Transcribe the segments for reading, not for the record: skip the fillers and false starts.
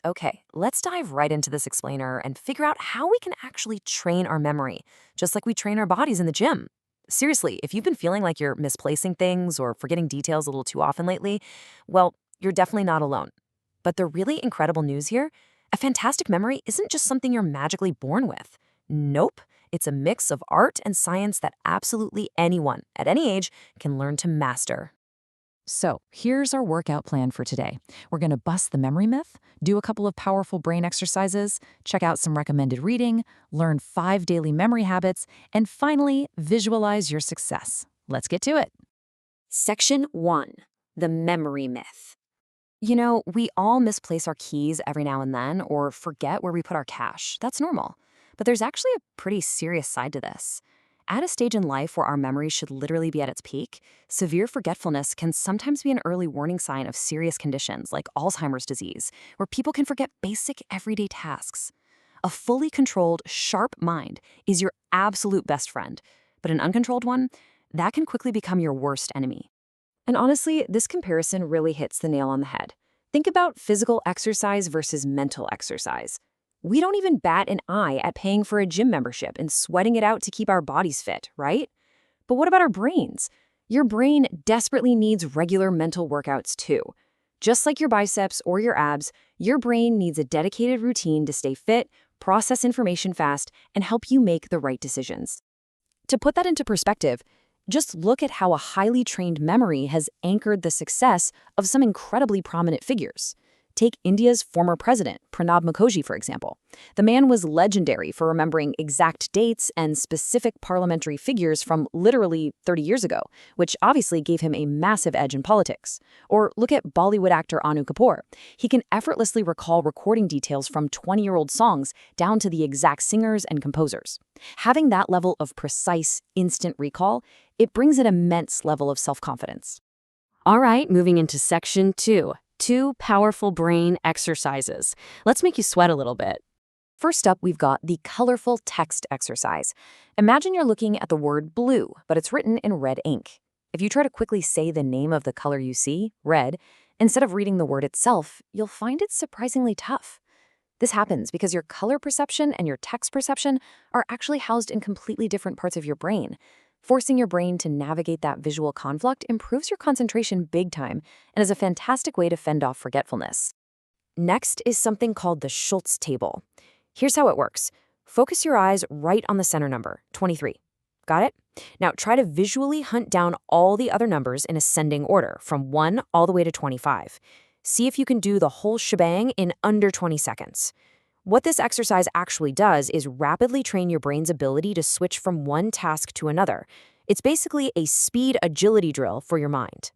Okay, let's dive right into this explainer and figure out how we can actually train our memory, just like we train our bodies in the gym. Seriously, if you've been feeling like you're misplacing things or forgetting details a little too often lately, well, you're definitely not alone. But the really incredible news here, a fantastic memory isn't just something you're magically born with. Nope, it's a mix of art and science that absolutely anyone at any age can learn to master. So, here's our workout plan for today. We're going to bust the memory myth, do a couple of powerful brain exercises, check out some recommended reading, learn 5 daily memory habits, and finally, visualize your success. Let's get to it. Section 1, the memory myth. We all misplace our keys every now and then or forget where we put our cash. That's normal. But there's actually a pretty serious side to this. At a stage in life where our memory should literally be at its peak, severe forgetfulness can sometimes be an early warning sign of serious conditions like Alzheimer's disease, where people can forget basic everyday tasks. A fully controlled, sharp mind is your absolute best friend, but an uncontrolled one, that can quickly become your worst enemy. And honestly, this comparison really hits the nail on the head. Think about physical exercise versus mental exercise. We don't even bat an eye at paying for a gym membership and sweating it out to keep our bodies fit, right? But what about our brains? Your brain desperately needs regular mental workouts too. Just like your biceps or your abs, your brain needs a dedicated routine to stay fit, process information fast, and help you make the right decisions. To put that into perspective, just look at how a highly trained memory has anchored the success of some incredibly prominent figures. Take India's former president, Pranab Mukherjee, for example. The man was legendary for remembering exact dates and specific parliamentary figures from literally 30 years ago, which obviously gave him a massive edge in politics. Or look at Bollywood actor Anu Kapoor. He can effortlessly recall recording details from 20-year-old songs down to the exact singers and composers. Having that level of precise, instant recall, it brings an immense level of self-confidence. All right, moving into section 2. 2 powerful brain exercises. Let's make you sweat a little bit. First up, we've got the colorful text exercise. Imagine you're looking at the word blue, but it's written in red ink. If you try to quickly say the name of the color you see, red, instead of reading the word itself, you'll find it surprisingly tough. This happens because your color perception and your text perception are actually housed in completely different parts of your brain. Forcing your brain to navigate that visual conflict improves your concentration big time and is a fantastic way to fend off forgetfulness. Next is something called the Schultz table. Here's how it works. Focus your eyes right on the center number, 23. Got it? Now try to visually hunt down all the other numbers in ascending order, from 1 all the way to 25. See if you can do the whole shebang in under 20 seconds. What this exercise actually does is rapidly train your brain's ability to switch from one task to another. It's basically a speed agility drill for your mind.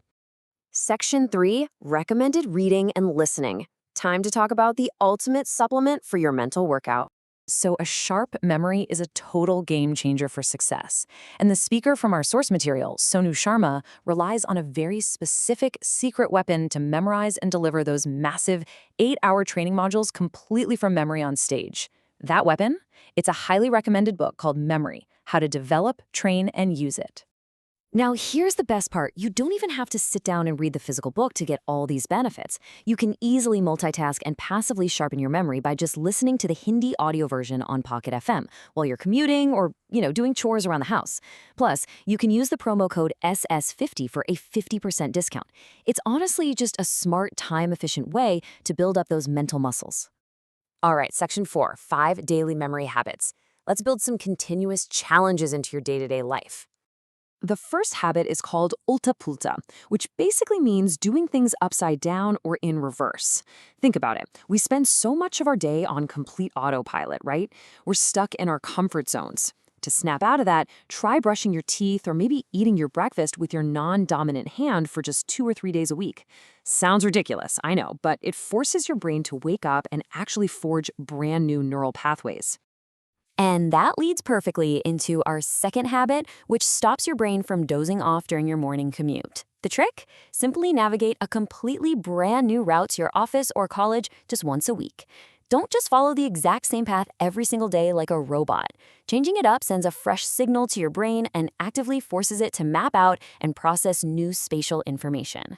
Section 3, recommended reading and listening. Time to talk about the ultimate supplement for your mental workout. So a sharp memory is a total game changer for success. And the speaker from our source material, Sonu Sharma, relies on a very specific secret weapon to memorize and deliver those massive 8-hour training modules completely from memory on stage. That weapon? It's a highly recommended book called Memory: How to Develop, Train, and Use It. Now, here's the best part. You don't even have to sit down and read the physical book to get all these benefits. You can easily multitask and passively sharpen your memory by just listening to the Hindi audio version on Pocket FM while you're commuting or, doing chores around the house. Plus, you can use the promo code SS50 for a 50% discount. It's honestly just a smart, time-efficient way to build up those mental muscles. All right, section 4, 5 daily memory habits. Let's build some continuous challenges into your day-to-day life. The first habit is called Ulta Pulta, which basically means doing things upside down or in reverse. Think about it. We spend so much of our day on complete autopilot, right? We're stuck in our comfort zones. To snap out of that, try brushing your teeth or maybe eating your breakfast with your non-dominant hand for just 2 or 3 days a week. Sounds ridiculous, I know, but it forces your brain to wake up and actually forge brand new neural pathways. And that leads perfectly into our second habit, which stops your brain from dozing off during your morning commute. The trick? Simply navigate a completely brand new route to your office or college just once a week. Don't just follow the exact same path every single day like a robot. Changing it up sends a fresh signal to your brain and actively forces it to map out and process new spatial information.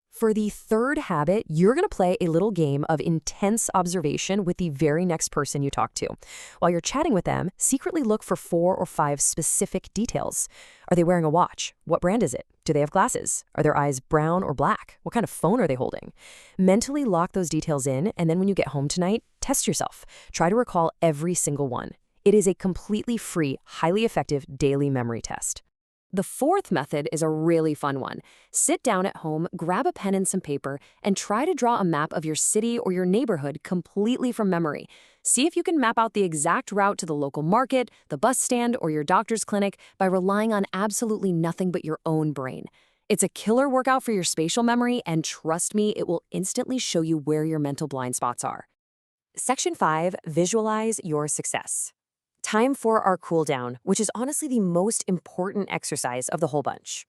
For the third habit, you're going to play a little game of intense observation with the very next person you talk to. While you're chatting with them, secretly look for 4 or 5 specific details. Are they wearing a watch? What brand is it? Do they have glasses? Are their eyes brown or black? What kind of phone are they holding? Mentally lock those details in, and then when you get home tonight, test yourself. Try to recall every single one. It is a completely free, highly effective daily memory test. The fourth method is a really fun one. Sit down at home, grab a pen and some paper, and try to draw a map of your city or your neighborhood completely from memory. See if you can map out the exact route to the local market, the bus stand, or your doctor's clinic by relying on absolutely nothing but your own brain. It's a killer workout for your spatial memory, and trust me, it will instantly show you where your mental blind spots are. Section 5, visualize your success. Time for our cool down, which is honestly the most important exercise of the whole bunch.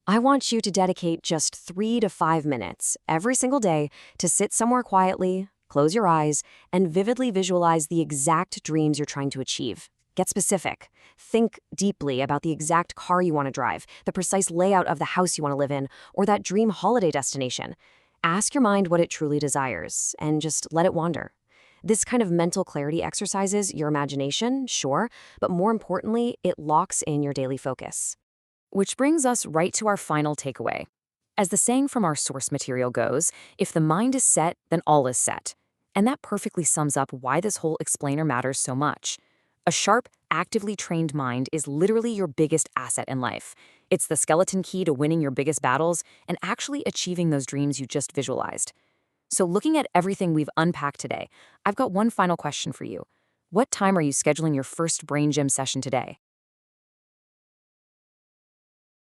I want you to dedicate just 3 to 5 minutes every single day to sit somewhere quietly, close your eyes, and vividly visualize the exact dreams you're trying to achieve. Get specific. Think deeply about the exact car you want to drive, the precise layout of the house you want to live in, or that dream holiday destination. Ask your mind what it truly desires, and just let it wander. This kind of mental clarity exercises your imagination, sure, but more importantly, it locks in your daily focus. Which brings us right to our final takeaway. As the saying from our source material goes, if the mind is set, then all is set. And that perfectly sums up why this whole explainer matters so much. A sharp, actively trained mind is literally your biggest asset in life. It's the skeleton key to winning your biggest battles and actually achieving those dreams you just visualized. So looking at everything we've unpacked today, I've got one final question for you. What time are you scheduling your first brain gym session today?